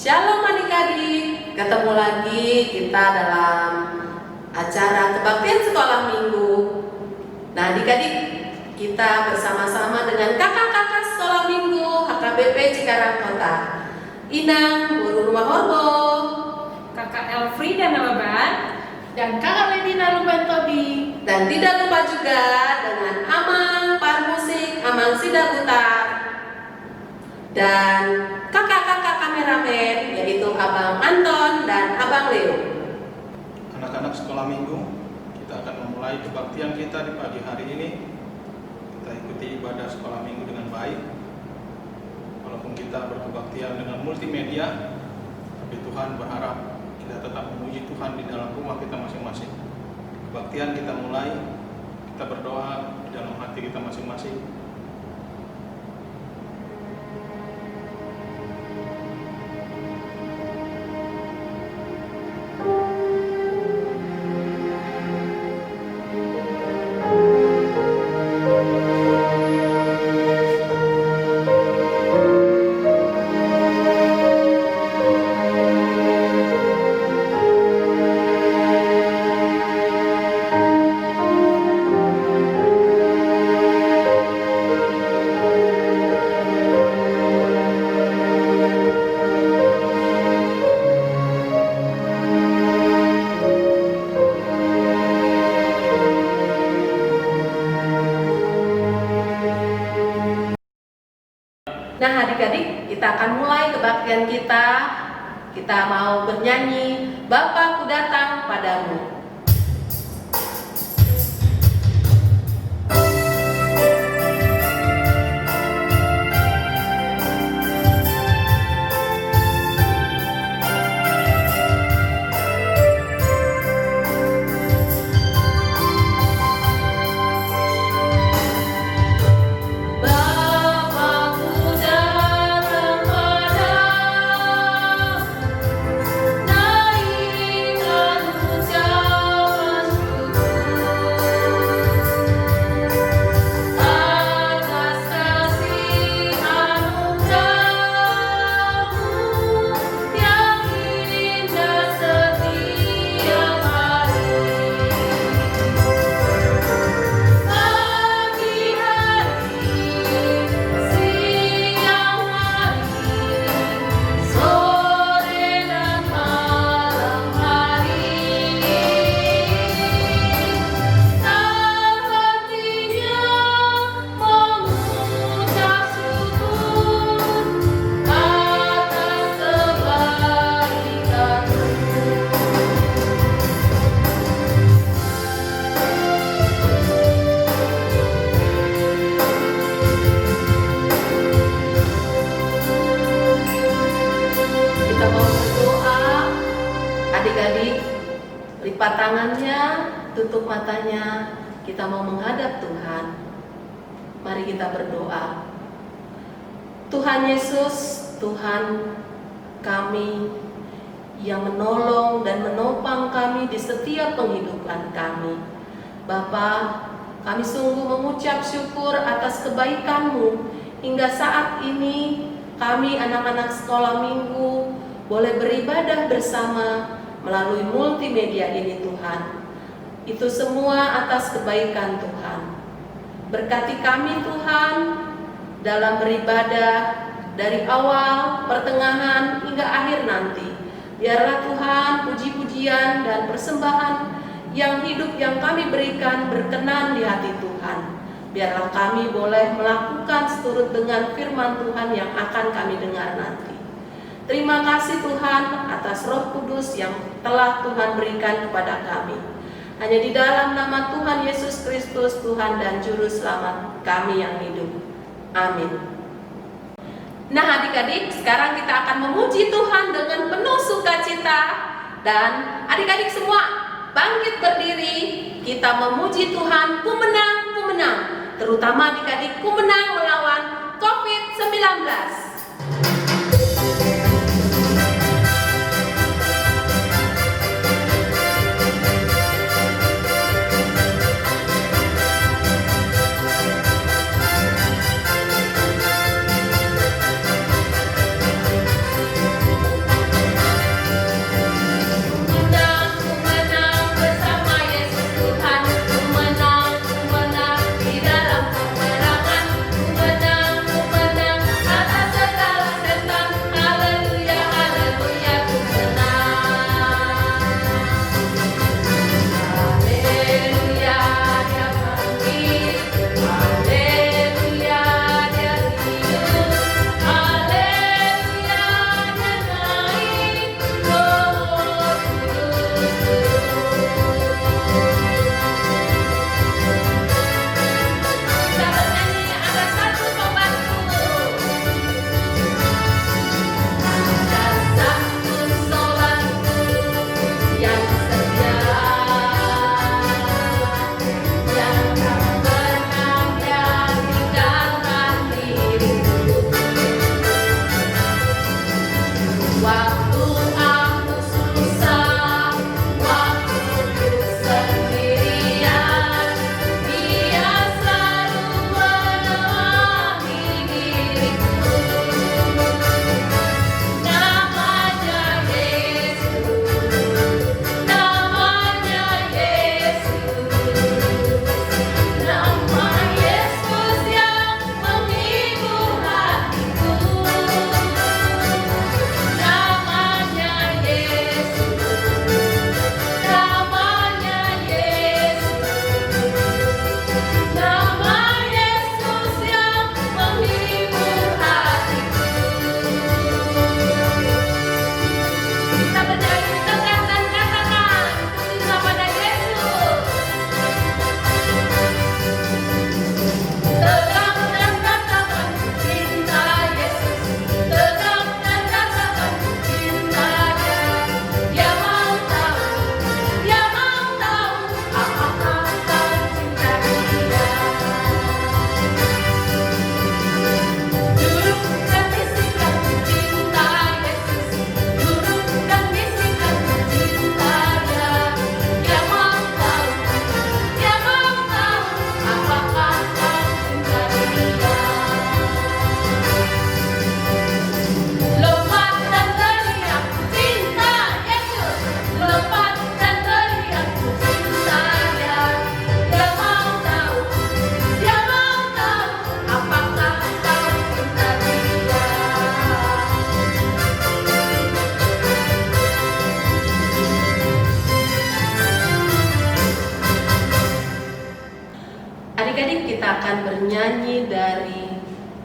Shalom adik-adik, ketemu lagi kita dalam acara kebaktian sekolah minggu. Nah adik-adik, kita bersama-sama dengan kakak-kakak sekolah minggu HKBP Cikarang Kota, Inang, Guru Rumah Horbo, Kakak Elfri dan Nababan, dan Kakak Ledina Luban Tobi. dan tidak lupa juga dengan Amang Parmusik, Amang Sidaputar, dan kakak-kakak kameramen yaitu Abang Anton dan Abang Leo. Anak-anak sekolah minggu, kita akan memulai kebaktian kita di pagi hari ini. Kita ikuti ibadah sekolah minggu dengan baik. Walaupun kita berkebaktian dengan multimedia, tapi Tuhan berharap kita tetap memuji Tuhan di dalam rumah kita masing-masing. Kebaktian kita mulai, kita berdoa di dalam hati kita masing-masing. Nah adik-adik, kita akan mulai kebaktian kita. Kita mau bernyanyi Bapakku Datang Padamu. Kita mau berdoa. Adik-adik, lipat tangannya, tutup matanya. Kita mau menghadap Tuhan. Mari kita berdoa. Tuhan Yesus, Tuhan kami yang menolong dan menopang kami di setiap penghidupan kami. Bapa, kami sungguh mengucap syukur atas kebaikan-Mu hingga saat ini kami anak-anak sekolah minggu boleh beribadah bersama melalui multimedia ini Tuhan. Itu semua atas kebaikan Tuhan. Berkati kami Tuhan dalam beribadah dari awal, pertengahan hingga akhir nanti. Biarlah Tuhan puji-pujian dan persembahan yang hidup yang kami berikan berkenan di hati Tuhan. Biarlah kami boleh melakukan seturut dengan firman Tuhan yang akan kami dengar nanti. Terima kasih Tuhan atas Roh Kudus yang telah Tuhan berikan kepada kami. Hanya di dalam nama Tuhan Yesus Kristus, Tuhan dan Juru Selamat kami yang hidup. Amin. Nah adik-adik, sekarang kita akan memuji Tuhan dengan penuh sukacita. Dan adik-adik semua bangkit berdiri. Kita memuji Tuhan, ku menang, ku menang. Terutama adik-adik, ku menang melawan COVID-19. Waktu aku susah, waktu ku sendirian, Dia selalu menemani diriku. Namanya Yesus, namanya Yesus, nama Yesus yang menghibur hatiku. Namanya Yesus, namanya Yesus, nama Yesus yang menghibur hatiku. Kita bernyanyi tegas dan katakan, cinta pada Yesus. Tegak dan katakan, cinta Yesus. Tegak dan katakan, cintanya. Dia mau tahu apakah kau cinta Dia. Duduk dan bisikan cinta Yesus, duduk dan bisikan cintanya. Dia mau tahu apakah kau cinta Dia. Lompat dan teriak cinta Yesus, lompat dan teriak cintanya. Dia mau tahu apakah kau cinta Dia. Adik-adik, kita akan bernyanyi dari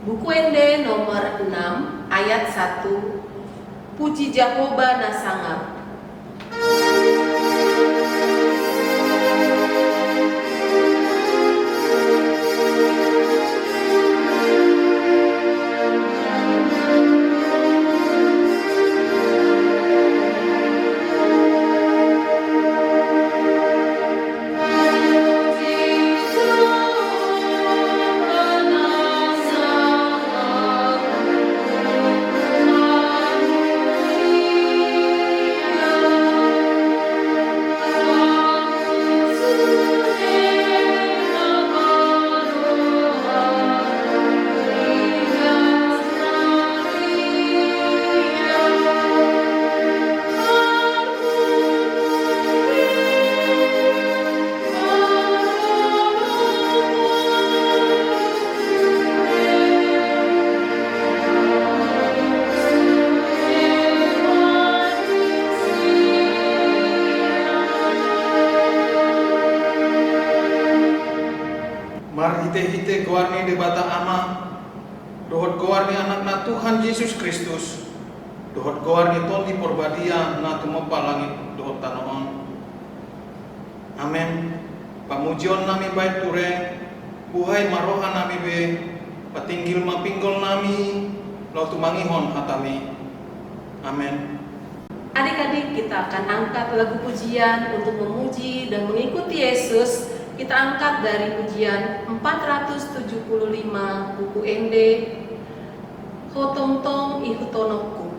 buku Ende nomor 6 ayat 1, Puji Jehovah Nasangap. Mari hite-hite goarni de bata ama, dohot goarni anak-anak Tuhan Yesus Kristus, dohot goarni toli porbadia na tumopa langit dohot tanoon. Amen. Pamujion nami baik ture, buhay marohan nami be, patinggil mapinggol nami, lo tumangihon hatami. Amen. Adik-adik, kita akan angkat lagu pujian untuk memuji dan mengikuti Yesus. Kita angkat dari pujian 475 buku Ende, Hotong-tong Ihutonoku.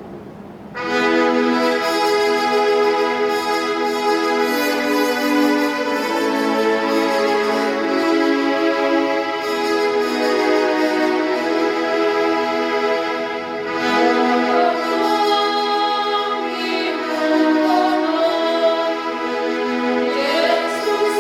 Yesus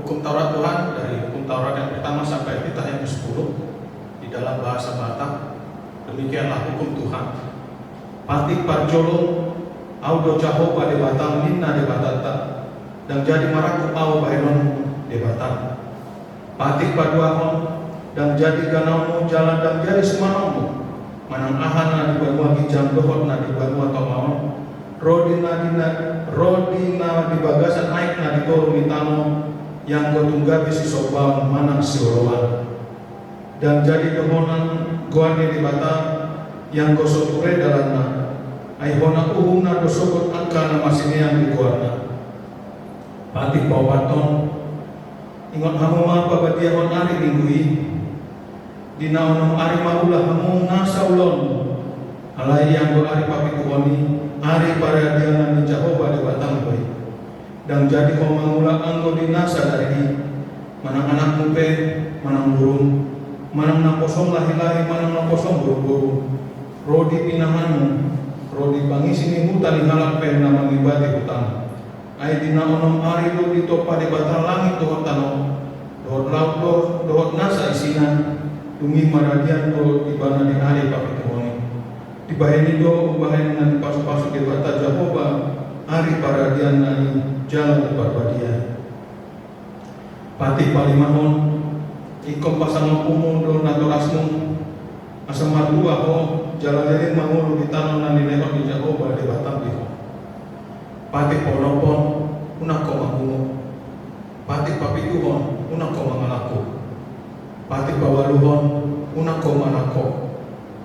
hukum Taurat Tuhan dari hukum Taurat yang pertama sampai Titah yang ke-10 di dalam bahasa Batak. Demikianlah hukum Tuhan. Patik parjolo audo Jahova de batang minna de batata dan jadi maraku au baenon de batang. Patik paduahon dan jadi ganaumu jalan dan jadi semanomu manang ahana di banua kijang dohot na di banua tomaon rodina di bagasan naik na di toru mitano yang kotunggabi si sobaon manang si orowan dan jadi dohonan goane di batang yang kosoture dalanna aihona uhuna dosokot angkana masinian di goana. Patik bawaton ingot hamu apa badiahon ari minggui dina onong ari maulah hamu nasaulon alai yang go ari papikuhoni ari paradianan di Jahova di batang boy dan jadi kau mangula anggo dinasa dari manang anak mupe manang burung manang naposong lahi-lahi manang naposong buru-buru rodi pinahanmu rodi pangisi ni hutan halak pen na mangibati hutan ay dina onong ari do dito pa di batang langit dohot tano dohot laut dohot nasa isinan dungi maradian do ibana di ari papikuhoni dibaheni do ubaheni na pasu-pasu di bata Jahova ari paradian na jalan berbadian. Pati palimahon ikom pasang umum do naturasmu asam dua ho jalan lelin mangulu di tanah nan dilehot di Jahova di batang diho. Pati ponopon unak ko mangungu. Pati papikuhon unak ko mangalaku. Pati pawaluhon unak ko manako.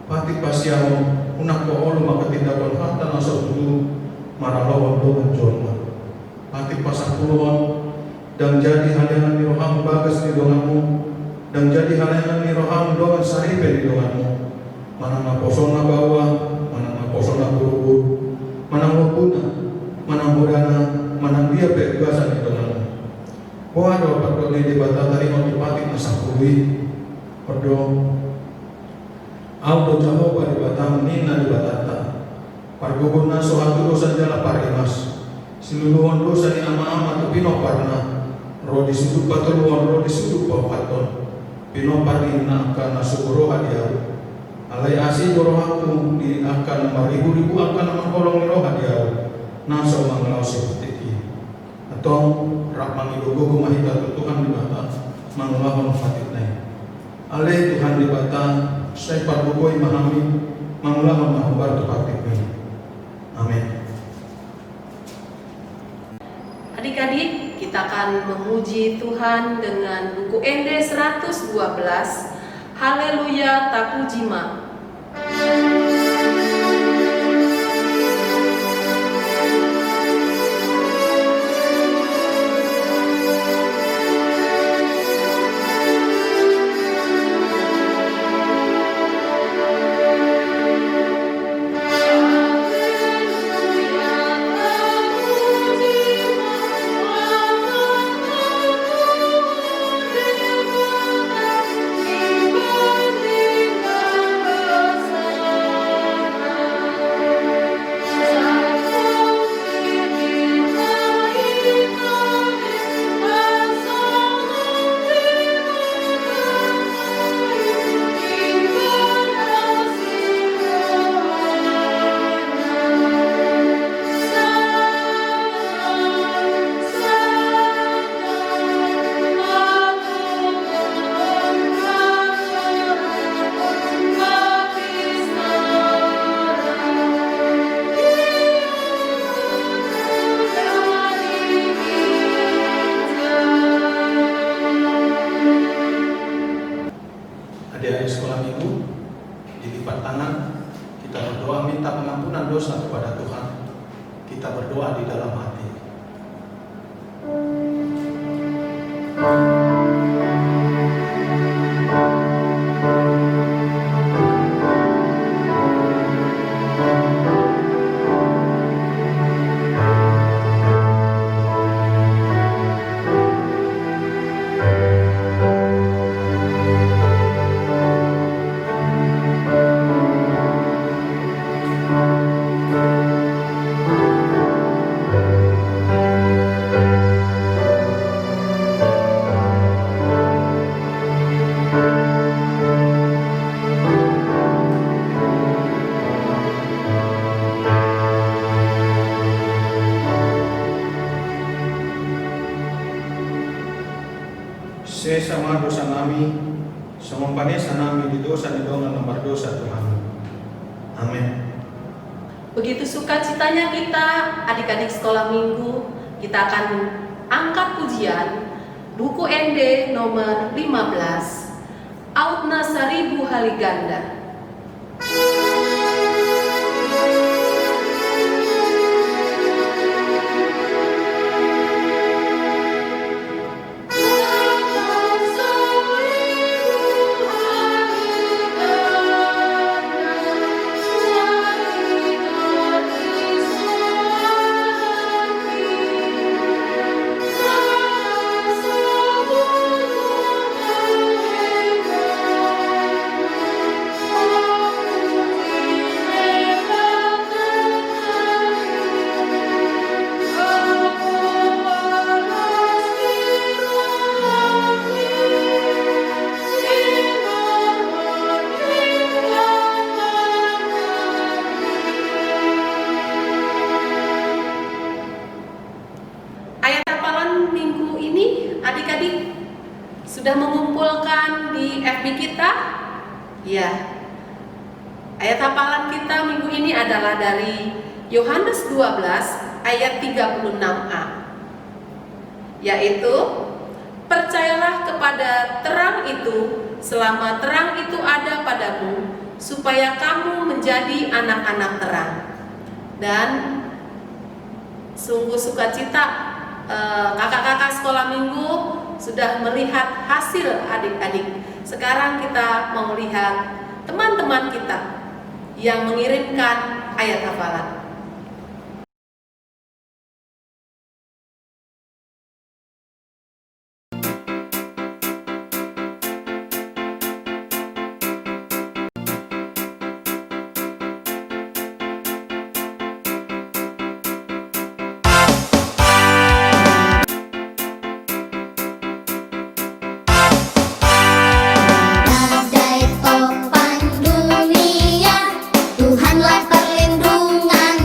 Pati pasiahon unak ko olu makatindakon hata nasab dulu maralawon do menjolma. Pati pasang puluhan dan jadi halangan ni roham bagas di donganmu dan jadi halangan ni roham dongan saripe di donganmu manang naposong na bawah manang naposong na buru-buru manang lupuna manang mudana manang dia pegasan di donganmu wado padone di bata tari on dipatik na sapului odo audo Jahova di batang nina di batata pargubuna sohatu dosa jala parimas siluluhon dosa ni ama-ama tu pinoparna rodi sudut patuluhon rodi sudut pawaton pinoparin na akan nasuguro hadiau alai asi dorohaku di akan maribu-ribu akan mengkolong ni roh hadiau naso manglau sepetiki atau rak mangidogo mahita Tuhan di bata mangulahon fatitnai alai Tuhan di bata saya parbukoi mahami mangulahon mahubar tu fatitnai. Amin. Adik-adik, kita akan memuji Tuhan dengan buku ND 112, Haleluya Takujima. Adik-adik sekolah minggu, dilipat tangan, kita berdoa minta pengampunan dosa kepada Tuhan. Kita berdoa di dalam hati. sesama dosa kami, samampanesa nami di dosa di dongan nomor dosa Tuhan. Amin. Begitu sukacitanya kita, adik-adik sekolah minggu, kita akan angkat pujian buku ND nomor 15, Autna Saribu Haliganda. Adik-adik sudah mengumpulkan di FB kita? Ya. Ayat hafalan kita minggu ini adalah dari Yohanes 12 ayat 36a. Yaitu, percayalah kepada terang itu selama terang itu ada padamu, supaya kamu menjadi anak-anak terang. Dan sungguh sukacita kakak-kakak sekolah minggu sudah melihat hasil adik-adik. Sekarang kita mau lihat teman-teman kita yang mengirimkan ayat hafalan. Badai topan dunia, Tuhanlah perlindungan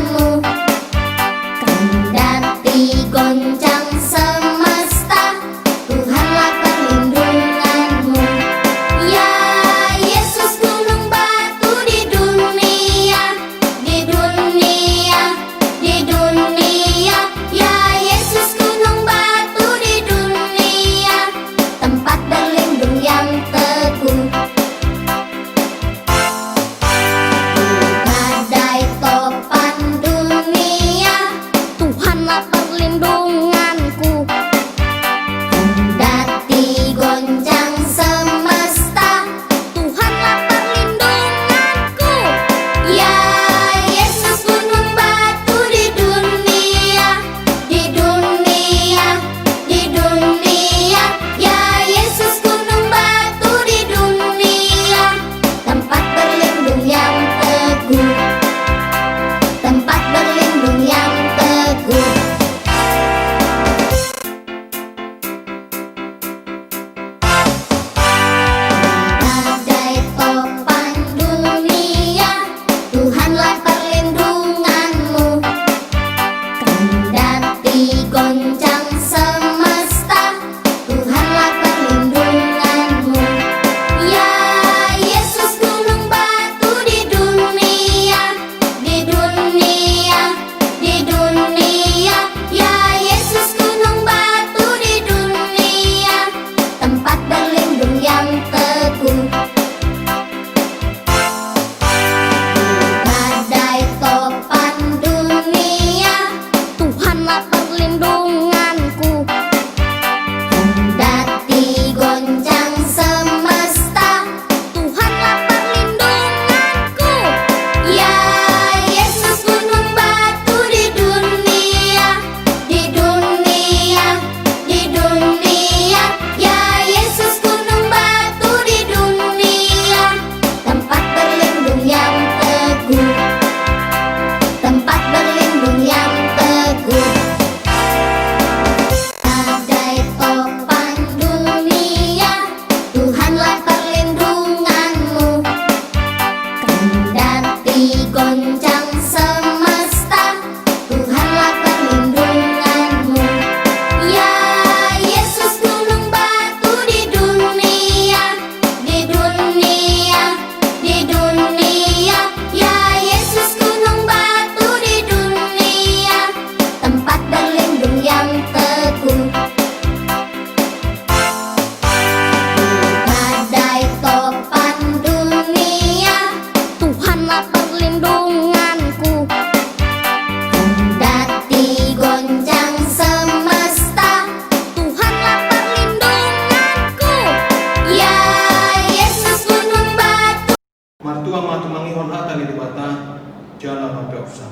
Tuang matu mangihon hata ni dibata jala mapeopsa.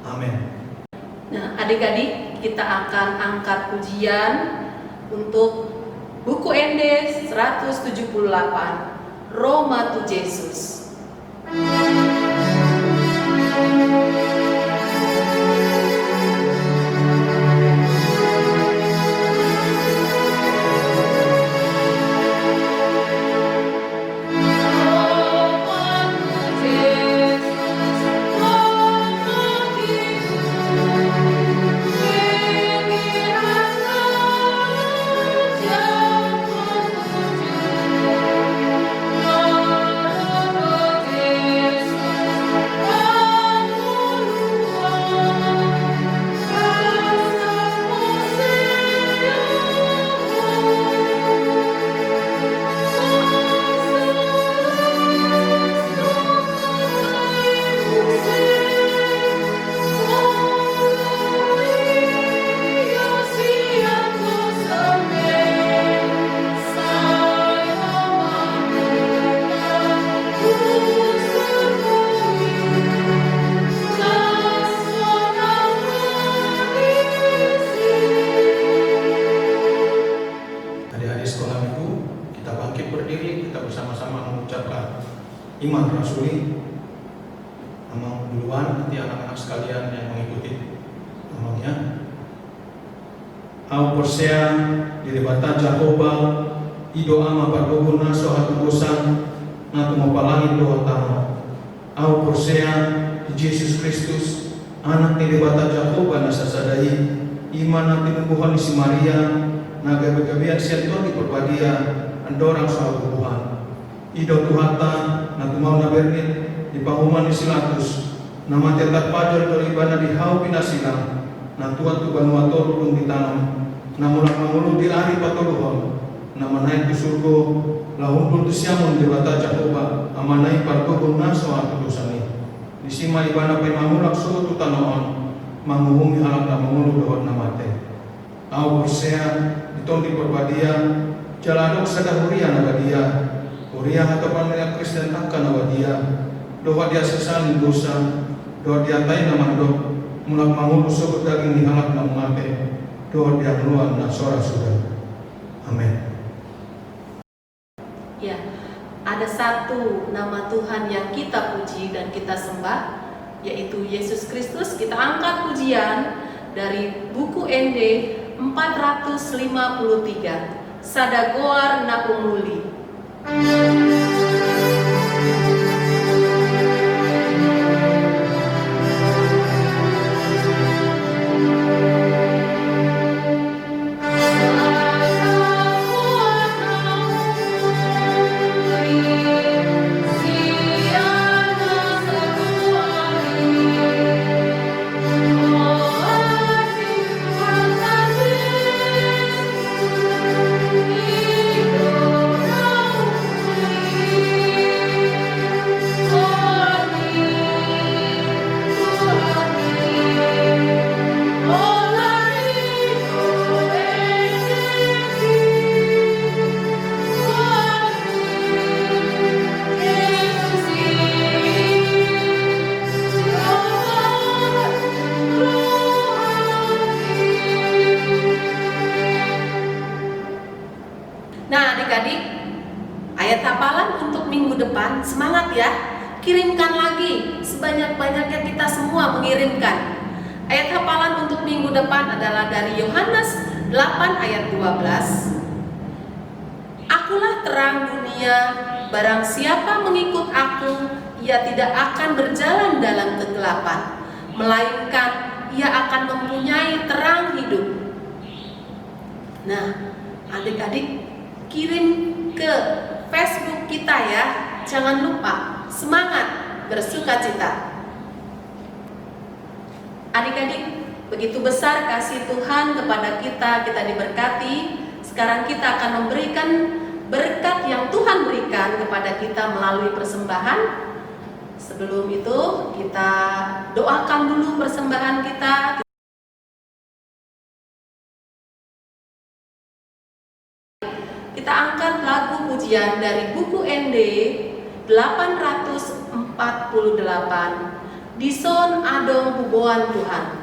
Amin. Nah, adik-adik, kita akan angkat pujian untuk buku ND 178, Roma to Jesus. Adik-adik sekolah minggu, kita bangkit berdiri, kita bersama-sama mengucapkan iman rasuli. Amang duluan, nanti anak-anak sekalian yang mengikuti amangnya. Au persea diribata Jehovah, ido ama pardogo naso hatu bosan, natu mapalangi doa tama. Au persea di Yesus Kristus, anak diribata Jehovah nasasadai, iman nanti nubuhan si Maria, naga begabian sianto di perbadia, andorang soal Tuhan. Ido tuhata, natu mau nabernit, di pahuman di silatus, nama tetak pajar dari ibana di hau pinasilang, natuan tu banua tolu ditanam, namulang mangulu di ari patoluhon, nama naik di surga, lahumpul tu siamun di bata Jehovah, amanai partogon naso atu dosani, di sima ibana pai mangulak suatu tanoon, manguhumi halak na mangulu dohot namate. Au bersea ditonti perbadia, jaladok sadahuria nabadia, huria hatapan yang Kristen takkan nabadia, doa dia sesali dosa, doa dia tain nama dok, mulak mangulu sobut daging dihalak na mate, doa dia keluar na sora sudah. Amin. Ya, ada satu nama Tuhan yang kita puji dan kita sembah, yaitu Yesus Kristus. Kita angkat pujian dari buku ND 453, Sadagoar Napumuli. Nah, adik-adik, ayat hafalan untuk minggu depan, semangat ya. Kirimkan lagi, sebanyak-banyaknya kita semua mengirimkan. Ayat hafalan untuk minggu depan adalah dari Yohanes 8 ayat 12. Akulah terang dunia, barang siapa mengikut aku, ia tidak akan berjalan dalam kegelapan, melainkan ia akan mempunyai terang hidup. Nah, adik-adik, kirim ke Facebook kita ya. Jangan lupa, semangat, bersukacita. Adik-adik, begitu besar kasih Tuhan kepada kita, kita diberkati. Sekarang kita akan memberikan berkat yang Tuhan berikan kepada kita melalui persembahan. Sebelum itu, kita doakan dulu persembahan kita. Kita angkat lagu pujian dari buku ND 848 Dison Adong Huboan Tuhan.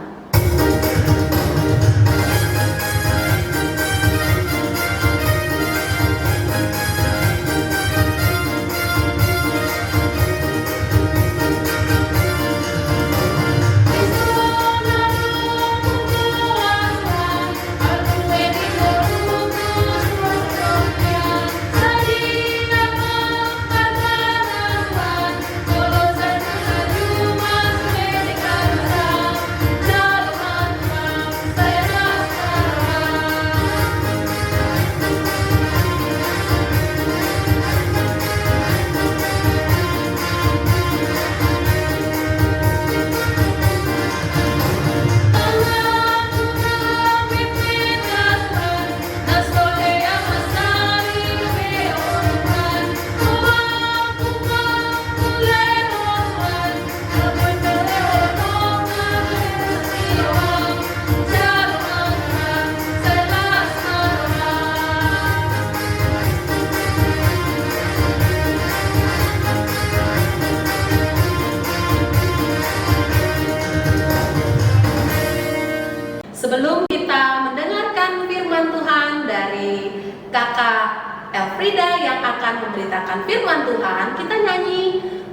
Sebelum kita mendengarkan firman Tuhan dari Kakak Elfrida yang akan memberitakan firman Tuhan, kita nyanyi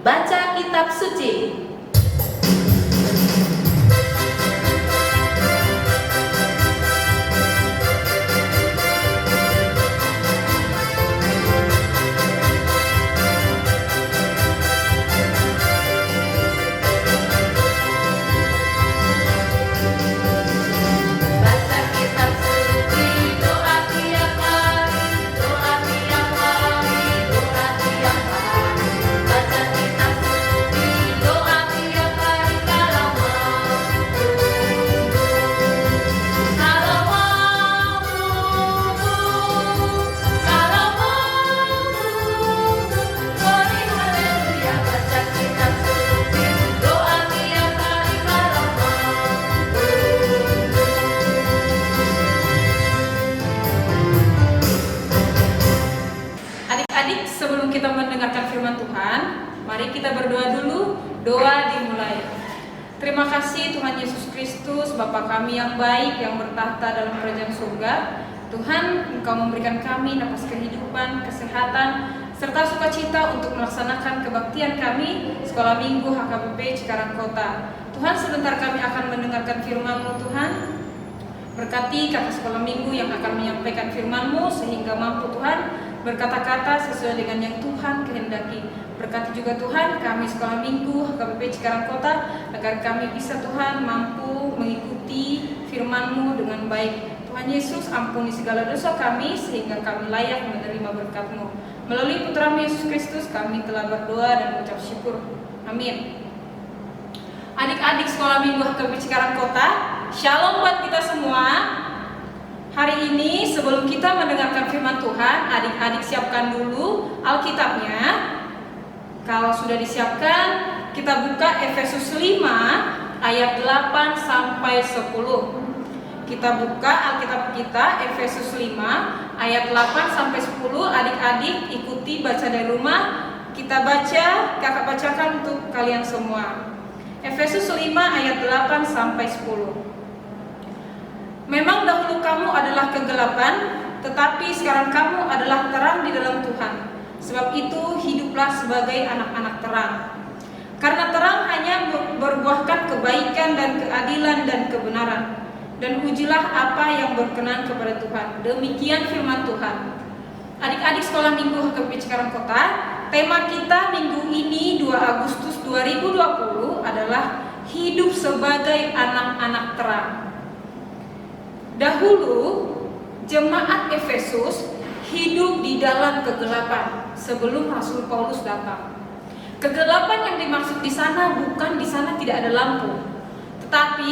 Baca Kitab Suci. Sebelum kita mendengarkan firman Tuhan, mari kita berdoa dulu. Doa dimulai. Terima kasih Tuhan Yesus Kristus, Bapa kami yang baik, yang bertahta dalam kerajaan surga. Tuhan, Engkau memberikan kami nafas kehidupan, kesehatan, serta sukacita untuk melaksanakan kebaktian kami Sekolah Minggu HKBP Cikarang Kota. Tuhan, sebentar kami akan mendengarkan firman-Mu Tuhan. Berkati kakak sekolah minggu yang akan menyampaikan firman-Mu sehingga mampu Tuhan berkata-kata sesuai dengan yang Tuhan kehendaki. Berkati juga Tuhan kami sekolah minggu HKBP Cikarang Kota agar kami bisa Tuhan mampu mengikuti firman-Mu dengan baik. Tuhan Yesus, ampuni segala dosa kami sehingga kami layak menerima berkat-Mu. Melalui Putra-Mu Yesus Kristus kami telah berdoa dan mengucap syukur. Amin. Adik-adik sekolah minggu HKBP Cikarang Kota, shalom buat kita semua. Hari ini sebelum kita mendengarkan firman Tuhan, adik-adik siapkan dulu Alkitabnya. Kalau sudah disiapkan, kita buka Efesus 5 ayat 8 sampai 10. Kita buka Alkitab kita Efesus 5 ayat 8 sampai 10. Adik-adik ikuti baca dari rumah. Kita baca, kakak bacakan untuk kalian semua. Efesus 5 ayat 8 sampai 10. Memang dahulu kamu adalah kegelapan, tetapi sekarang kamu adalah terang di dalam Tuhan. Sebab itu hiduplah sebagai anak-anak terang. Karena terang hanya berbuahkan kebaikan dan keadilan dan kebenaran. Dan ujilah apa yang berkenan kepada Tuhan. Demikian firman Tuhan. Adik-adik sekolah minggu HKBP Cikarang Kota, tema kita minggu ini 2 Agustus 2020 adalah hidup sebagai anak-anak terang. Dahulu jemaat Efesus hidup di dalam kegelapan sebelum Rasul Paulus datang. Kegelapan yang dimaksud di sana bukan di sana tidak ada lampu, tetapi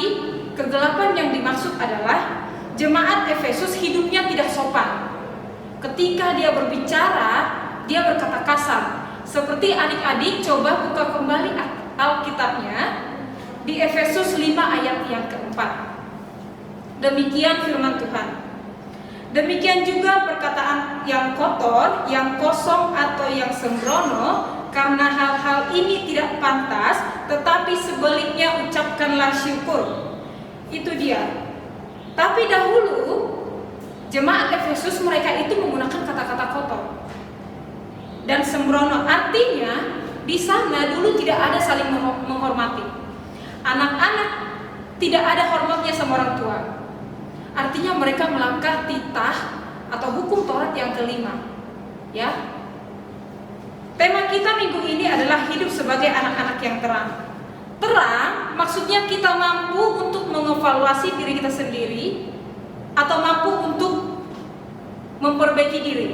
kegelapan yang dimaksud adalah jemaat Efesus hidupnya tidak sopan. Ketika dia berbicara, dia berkata kasar. Seperti adik-adik coba buka kembali Alkitabnya di Efesus 5 ayat yang keempat. Demikian firman Tuhan. Demikian juga perkataan yang kotor, yang kosong atau yang sembrono karena hal-hal ini tidak pantas, tetapi sebaliknya ucapkanlah syukur. Itu dia. Tapi dahulu jemaat Efesus mereka itu menggunakan kata-kata kotor dan sembrono. Artinya di sana dulu tidak ada saling menghormati. Anak-anak tidak ada hormatnya sama orang tua. Artinya mereka melanggar titah atau hukum Taurat yang kelima. Ya. Tema kita minggu ini adalah hidup sebagai anak-anak yang terang. Terang maksudnya kita mampu untuk mengevaluasi diri kita sendiri atau mampu untuk memperbaiki diri.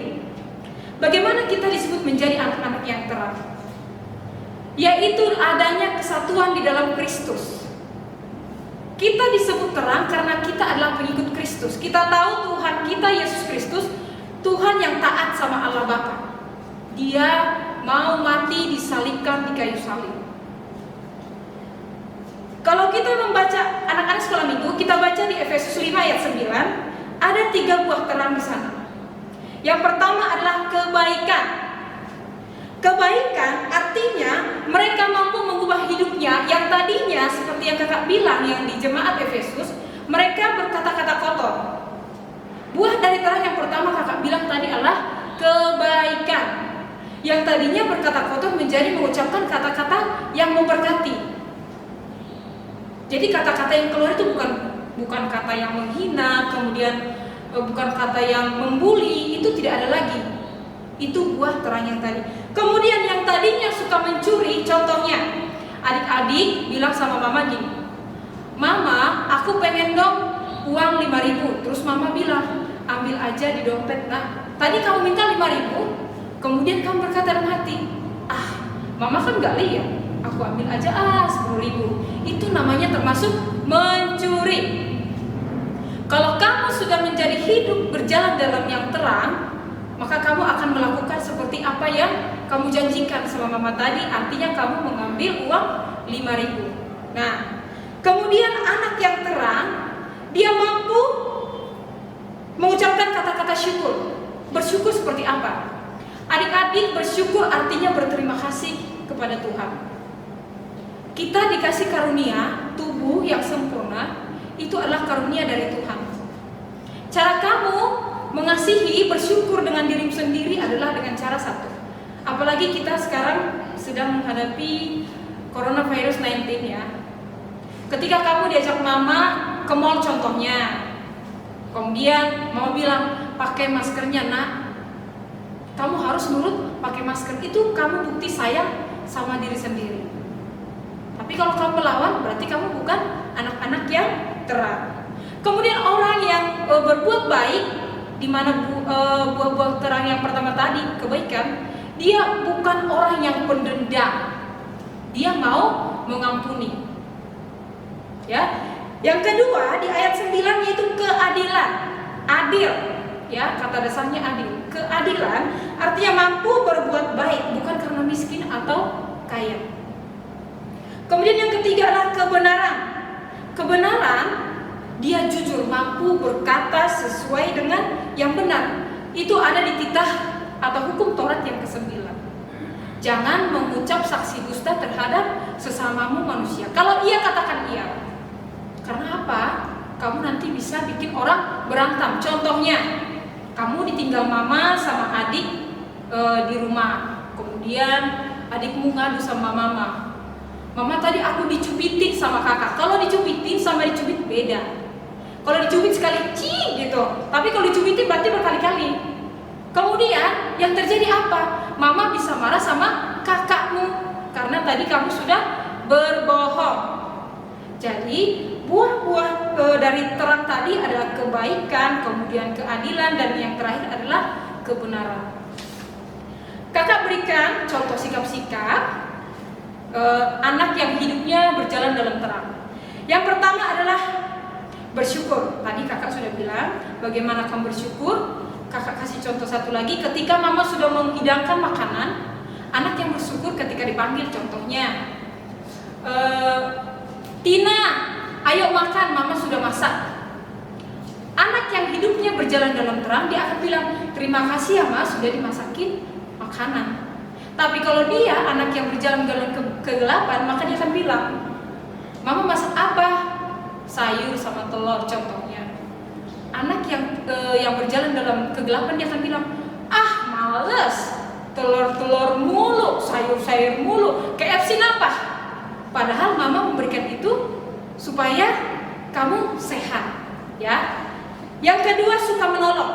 Bagaimana kita disebut menjadi anak-anak yang terang? Yaitu adanya kesatuan di dalam Kristus. Kita disebut terang karena kita adalah pengikut Kristus. Kita tahu Tuhan kita Yesus Kristus, Tuhan yang taat sama Allah Bapa. Dia mau mati disalibkan di kayu salib. Kalau kita membaca anak-anak sekolah minggu, kita baca di Efesus 5 ayat 9, ada 3 buah terang di sana. Yang pertama adalah kebaikan. Kebaikan artinya mereka mampu mengubah hidupnya yang tadinya seperti yang kakak bilang yang di jemaat Efesus, mereka berkata-kata kotor. Buah dari terang yang pertama kakak bilang tadi adalah kebaikan. Yang tadinya berkata kotor menjadi mengucapkan kata-kata yang memberkati. Jadi kata-kata yang keluar itu bukan kata yang menghina, kemudian bukan kata yang membuli, itu tidak ada lagi. Itu buah terang yang tadi. Kemudian yang tadinya suka mencuri, contohnya adik-adik bilang sama mama gini, "Mama, aku pengen dong uang 5.000." Terus mama bilang, "Ambil aja di dompet." Nah, tadi kamu minta 5.000, kemudian kamu berkata dalam hati, "Mama kan gak lihat, aku ambil aja 10.000." Itu namanya termasuk mencuri. Kalau kamu sudah menjadi hidup berjalan dalam yang terang, maka kamu akan melakukan seperti apa yang kamu janjikan sama mama tadi. Artinya kamu mengambil uang 5.000. Nah, kemudian anak yang terang, dia mampu mengucapkan kata-kata syukur. Bersyukur seperti apa? Adik-adik, bersyukur artinya berterima kasih kepada Tuhan. Kita dikasih karunia tubuh yang sempurna, itu adalah karunia dari Tuhan. Cara kamu mengasihi, bersyukur dengan dirimu sendiri adalah dengan cara satu. Apalagi kita sekarang sedang menghadapi coronavirus 19 ya. Ketika kamu diajak mama ke mall contohnya, kemudian mama bilang pakai maskernya nak, kamu harus nurut pakai masker. Itu kamu bukti sayang sama diri sendiri. Tapi kalau kamu melawan, berarti kamu bukan anak-anak yang terang. Kemudian orang yang berbuat baik, di mana buah-buah terang yang pertama tadi, kebaikan, dia bukan orang yang pendendam. Dia mau mengampuni. Ya. Yang kedua di ayat 9 yaitu keadilan. Adil. Ya, kata dasarnya adil. Keadilan artinya mampu berbuat baik, bukan karena miskin atau kaya. Kemudian yang ketiga adalah kebenaran. Kebenaran, dia jujur, mampu berkata sesuai dengan yang benar. Itu ada di titah atau hukum Taurat yang ke-9. Jangan mengucap saksi dusta terhadap sesamamu manusia. Kalau iya, katakan iya. Karena apa? Kamu nanti bisa bikin orang berantem. Contohnya, kamu ditinggal mama sama adik di rumah. Kemudian adikmu ngadu sama mama. Mama tadi aku dicubitin sama kakak. Kalau dicubitin sama dicubit beda. Kalau dicubit sekali gitu. Tapi kalau dicubitin berarti berkali-kali. Kemudian yang terjadi apa? Mama bisa marah sama kakakmu karena tadi kamu sudah berbohong. Jadi buah-buah dari terang tadi adalah kebaikan, kemudian keadilan, dan yang terakhir adalah kebenaran. Kakak berikan contoh sikap-sikap anak yang hidupnya berjalan dalam terang. Yang pertama adalah bersyukur. Tadi kakak sudah bilang bagaimana kamu bersyukur. Kakak kasih contoh satu lagi, ketika mama sudah menghidangkan makanan, anak yang bersyukur ketika dipanggil, contohnya Tina, ayo makan, mama sudah masak. Anak yang hidupnya berjalan dalam terang, dia akan bilang, terima kasih ya mas, sudah dimasakin makanan. Tapi kalau dia anak yang berjalan dalam kegelapan, maka dia akan bilang, "Mama masak apa?" "Sayur sama telur," contohnya. Anak yang berjalan dalam kegelapan, dia akan bilang, "Ah, males, telur-telur mulu, sayur-sayur mulu, KFC apa?" Padahal mama memberikan itu supaya kamu sehat, ya. Yang kedua, suka menolong.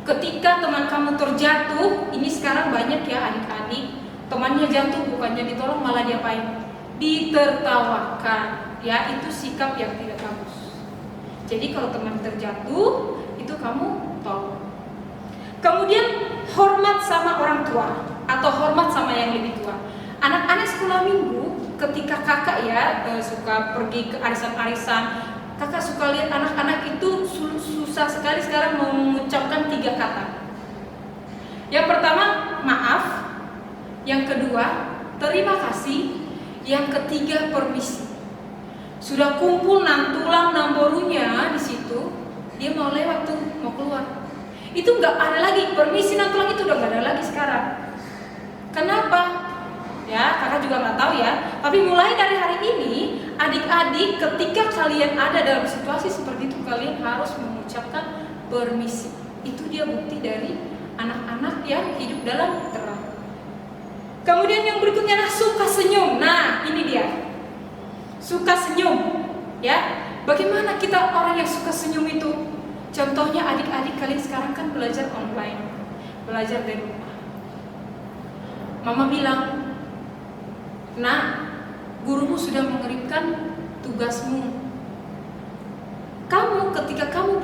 Ketika teman kamu terjatuh, ini sekarang banyak ya adik-adik, temannya jatuh bukannya ditolong malah diapain? Ditertawakan, ya, itu sikap yang tidak bagus. Jadi kalau teman terjatuh, itu kamu tolong. Kemudian hormat sama orang tua atau hormat sama yang lebih tua. Anak-anak sekolah minggu, ketika kakak ya suka pergi ke arisan-arisan, kakak suka lihat anak-anak itu susah sekali sekarang mengucapkan 3 kata. Yang pertama, maaf. Yang kedua, terima kasih. Yang ketiga, permisi. Sudah kumpul tulang namborunya di situ, dia mau lewat tuh, mau keluar. Itu nggak ada lagi, permisi tulang itu udah nggak ada lagi sekarang. Kenapa? Ya, kakak juga nggak tahu ya. Tapi mulai dari hari ini, adik-adik, ketika kalian ada dalam situasi seperti itu, kalian harus mengucapkan permisi. Itu dia bukti dari anak-anak yang hidup dalam terang. Kemudian yang berikutnya adalah suka senyum. Nah, ini dia. Suka senyum, ya. Bagaimana kita orang yang suka senyum itu? Contohnya adik-adik kalian sekarang kan belajar online, belajar dari rumah. Mama bilang, "Nah, gurumu sudah mengirimkan tugasmu. Kamu ketika kamu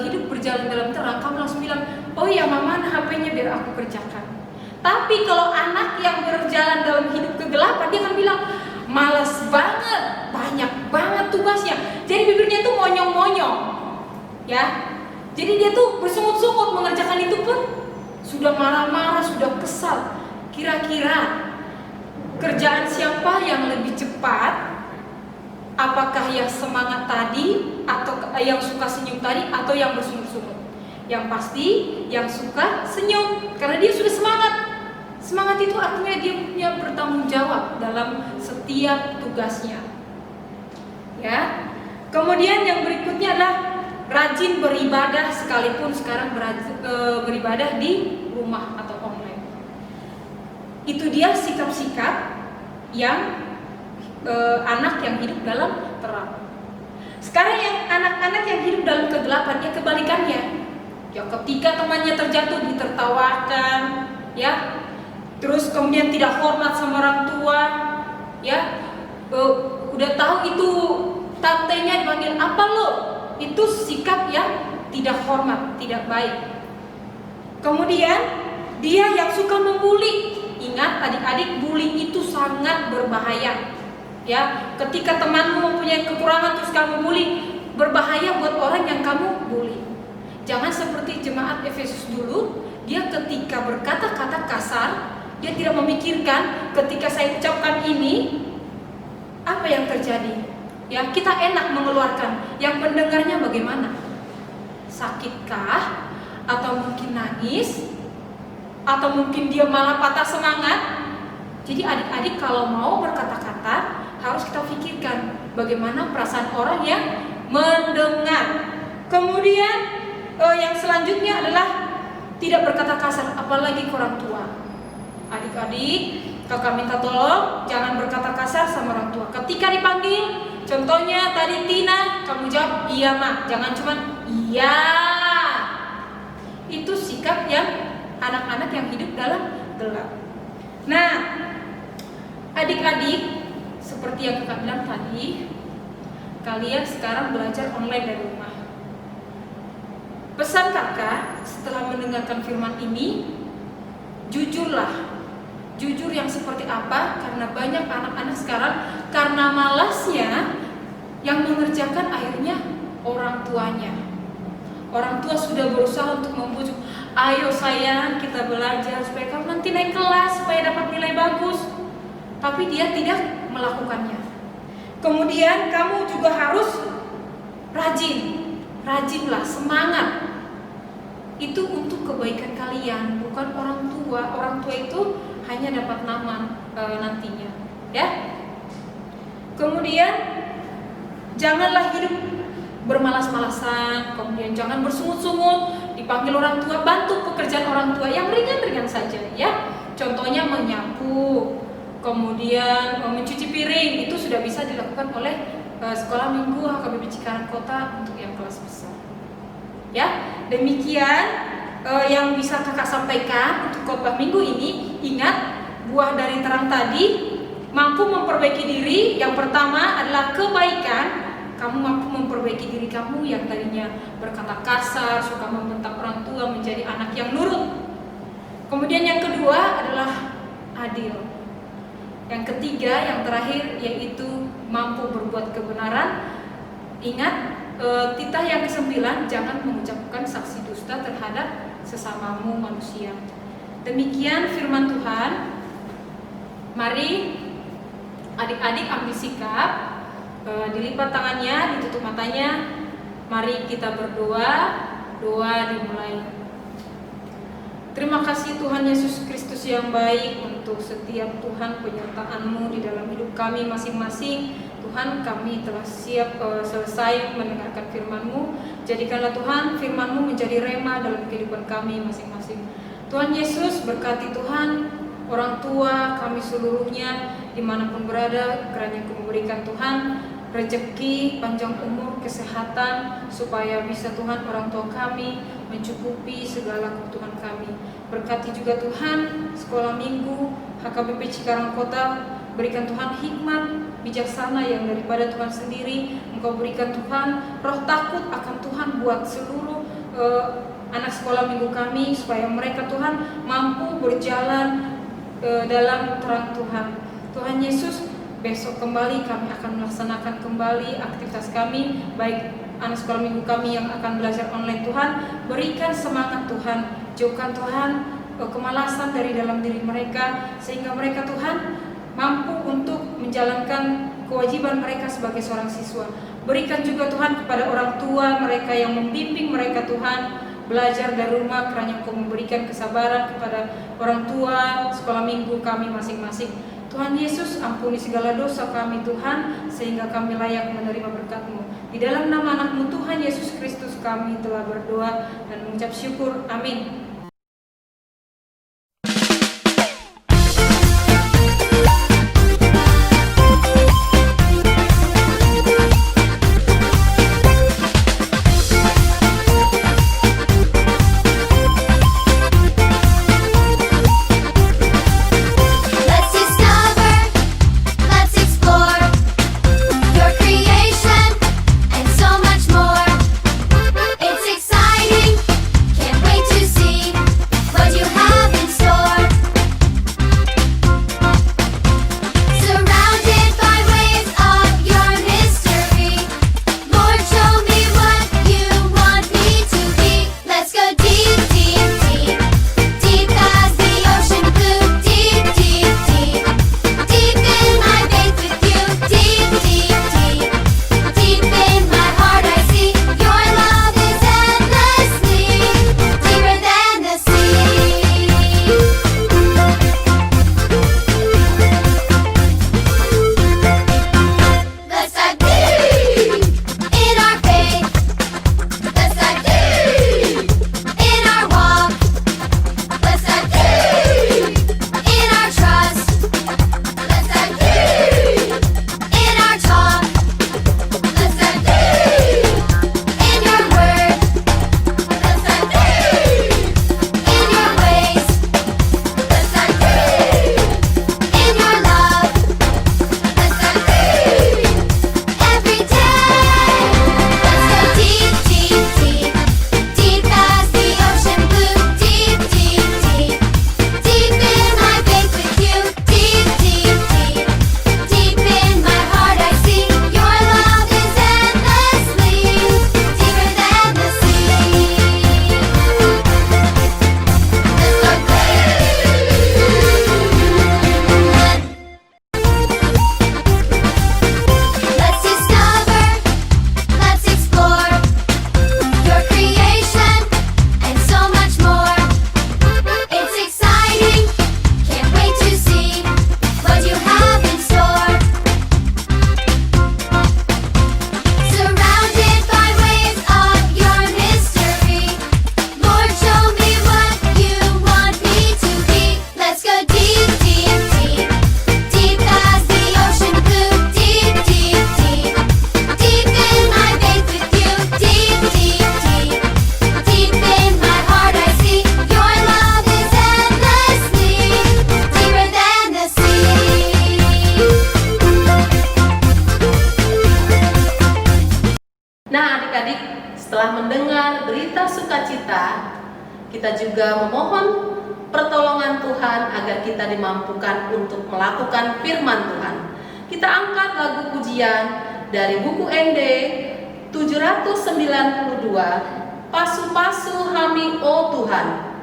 hidup berjalan dalam terang, kamu langsung bilang, 'Oh ya mama, HP-nya biar aku kerjakan.' Tapi kalau anak yang berjalan dalam hidup kegelapan, dia akan bilang, 'Malas banget, banyak banget tugasnya.' Jadi bibirnya tuh monyong-monyong, ya. Jadi dia tuh bersungut-sungut mengerjakan itu pun sudah marah-marah, sudah kesal. Kira-kira kerjaan siapa yang lebih cepat? Apakah yang semangat tadi, atau yang suka senyum tadi, atau yang bersungut-sungut? Yang pasti yang suka senyum, karena dia sudah semangat. Semangat itu artinya dia punya bertanggung jawab dalam setiap tugasnya, ya. Kemudian yang berikutnya adalah rajin beribadah, sekalipun sekarang beribadah di rumah atau online. Itu dia sikap-sikap yang anak yang hidup dalam terang. Sekarang yang anak-anak yang hidup dalam kegelapan, ya kebalikannya. Ya ketika temannya terjatuh ditertawakan, ya. Terus kemudian tidak hormat sama orang tua, ya. Udah tahu itu tantenya dipanggil apa lo? Itu sikap yang tidak hormat, tidak baik. Kemudian dia yang suka membuli. Ingat adik-adik, bullying itu sangat berbahaya. Ya, ketika temanmu mempunyai kekurangan terus kamu bully, berbahaya buat orang yang kamu bully. Jangan seperti jemaat Efesus dulu, dia ketika berkata-kata kasar, dia tidak memikirkan ketika saya ucapkan ini apa yang terjadi. Ya, kita enak mengeluarkan, yang pendengarnya bagaimana? Sakitkah? Atau mungkin nangis? Atau mungkin dia malah patah semangat? Jadi adik-adik kalau mau berkata-kata harus kita pikirkan bagaimana perasaan orang yang mendengar. Kemudian yang selanjutnya adalah tidak berkata kasar, apalagi ke orang tua. Adik-adik, kakak minta tolong jangan berkata kasar sama orang tua. Ketika dipanggil, contohnya tadi Tina, kamu jawab iya mak, jangan cuma iya. Itu sikap yang anak-anak yang hidup dalam gelap. Nah, adik-adik, seperti yang kakak bilang tadi, kalian sekarang belajar online dari rumah. Pesan kakak setelah mendengarkan firman ini, jujurlah. Jujur yang seperti apa? Karena banyak anak-anak sekarang karena malasnya yang mengerjakan akhirnya orang tuanya. Orang tua sudah berusaha untuk membujuk, ayo sayang kita belajar supaya kamu nanti naik kelas, supaya dapat nilai bagus. Tapi dia tidak melakukannya. Kemudian kamu juga harus rajinlah, semangat. itu untuk kebaikan kalian, bukan orang tua. Orang tua itu hanya dapat nama nantinya, ya. Kemudian janganlah hidup bermalas-malasan, kemudian jangan bersungut-sungut, dipanggil orang tua, bantu pekerjaan orang tua yang ringan-ringan saja, ya. Contohnya menyapu, kemudian mencuci piring, itu sudah bisa dilakukan oleh sekolah minggu HKBP Cikarang Kota untuk yang kelas besar. Ya, demikian yang bisa kakak sampaikan untuk khotbah minggu ini. Ingat, buah dari terang tadi mampu memperbaiki diri. Yang pertama adalah kebaikan. Kamu mampu memperbaiki diri kamu yang tadinya berkata kasar, suka membentak orang tua, menjadi anak yang nurut. Kemudian yang kedua adalah adil. Yang ketiga, yang terakhir, yaitu mampu berbuat kebenaran. Ingat, titah yang ke-9, jangan mengucapkan saksi dusta terhadap sesamamu manusia. Demikian firman Tuhan. Mari adik-adik ambil sikap, dilipat tangannya, ditutup matanya. Mari kita berdoa. Doa dimulai. Terima kasih Tuhan Yesus Kristus yang baik untuk setiap Tuhan penyertaan-Mu di dalam hidup kami masing-masing. Tuhan, kami telah siap selesai mendengarkan firman-Mu. Jadikanlah Tuhan firman-Mu menjadi rema dalam kehidupan kami masing-masing. Tuhan Yesus, berkati Tuhan orang tua kami seluruhnya dimanapun berada, kiranya Kau memberikan Tuhan rezeki, panjang umur, kesehatan, supaya bisa Tuhan orang tua kami mencukupi segala kebutuhan kami. Berkati juga Tuhan sekolah minggu HKBP Cikarang Kota, berikan Tuhan hikmat bijaksana yang daripada Tuhan sendiri. Engkau berikan Tuhan roh takut akan Tuhan buat seluruh anak sekolah minggu kami, supaya mereka Tuhan mampu berjalan dalam terang Tuhan. Tuhan Yesus, besok kembali kami akan melaksanakan kembali aktivitas kami, baik anak sekolah minggu kami yang akan belajar online. Tuhan, berikan semangat Tuhan, jauhkan Tuhan kemalasan dari dalam diri mereka, sehingga mereka Tuhan mampu untuk menjalankan kewajiban mereka sebagai seorang siswa. Berikan juga Tuhan kepada orang tua mereka yang membimbing mereka Tuhan belajar dari rumah, kiranya Kau memberikan kesabaran kepada orang tua sekolah minggu kami masing-masing. Tuhan Yesus, ampuni segala dosa kami Tuhan, sehingga kami layak menerima berkat-Mu. Di dalam nama anak-Mu Tuhan Yesus Kristus kami telah berdoa dan mengucap syukur. Amin. It's exciting, can't wait to see setelah mendengar berita sukacita, kita juga memohon pertolongan Tuhan agar kita dimampukan untuk melakukan firman Tuhan. Kita angkat lagu pujian dari buku ND 792, Pasu-pasu Hami O Tuhan.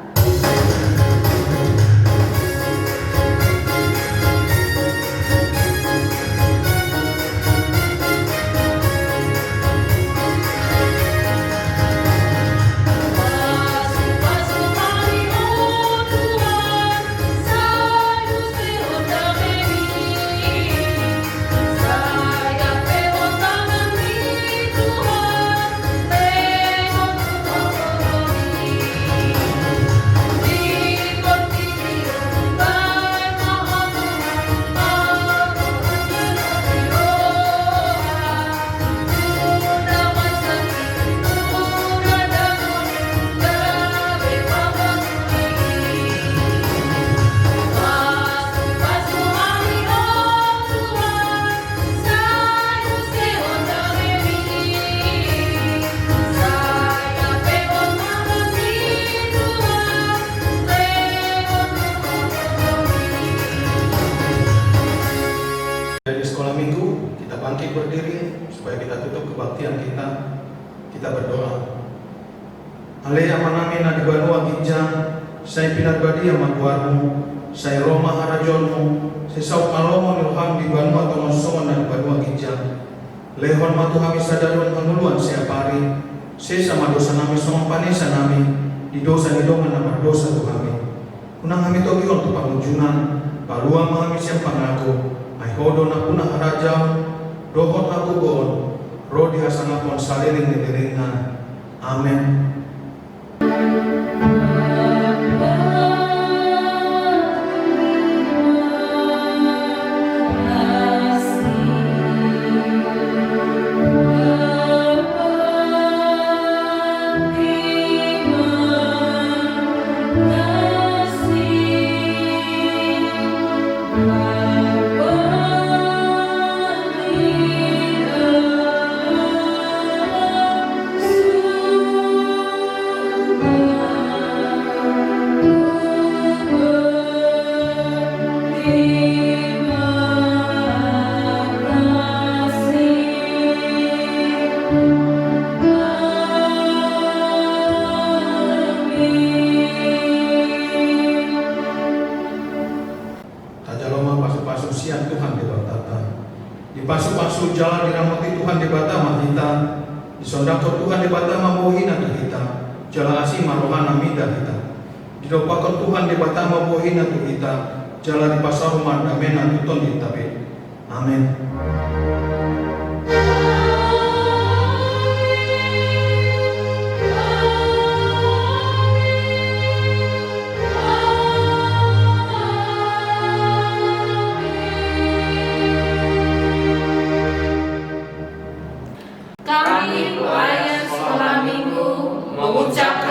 Bangkit berdiri supaya kita tutup kebaktian kita. Kita berdoa. Ale amanami na di banua ginjang, saya pinat badi amaguarmu, saya Roma harajonmu, saya sau kalomo nilham di banua tonosongan na di banua ginjang. Lehon matu kami sadarun penuluan saya pari, saya sama dosa nami somong panesa nami, di dosa nidongan nama dosa tu kami. Unang kami togion tu pangujunan, palua kami siang pangako, ay hodo na punah harajam, dohon aku gon, rodi hasangapon saliling niliringan. Amen. Pasu-pasu jalan dirahmati Tuhan di batama kita, disondakkan Tuhan di batama bohina kita, jalan asih marohana mida kita, didopakan Tuhan di batama bohina kita, jalan di pasar rumah damena tuton di tabe. Amin. Kami pelayan sekolah minggu mengucap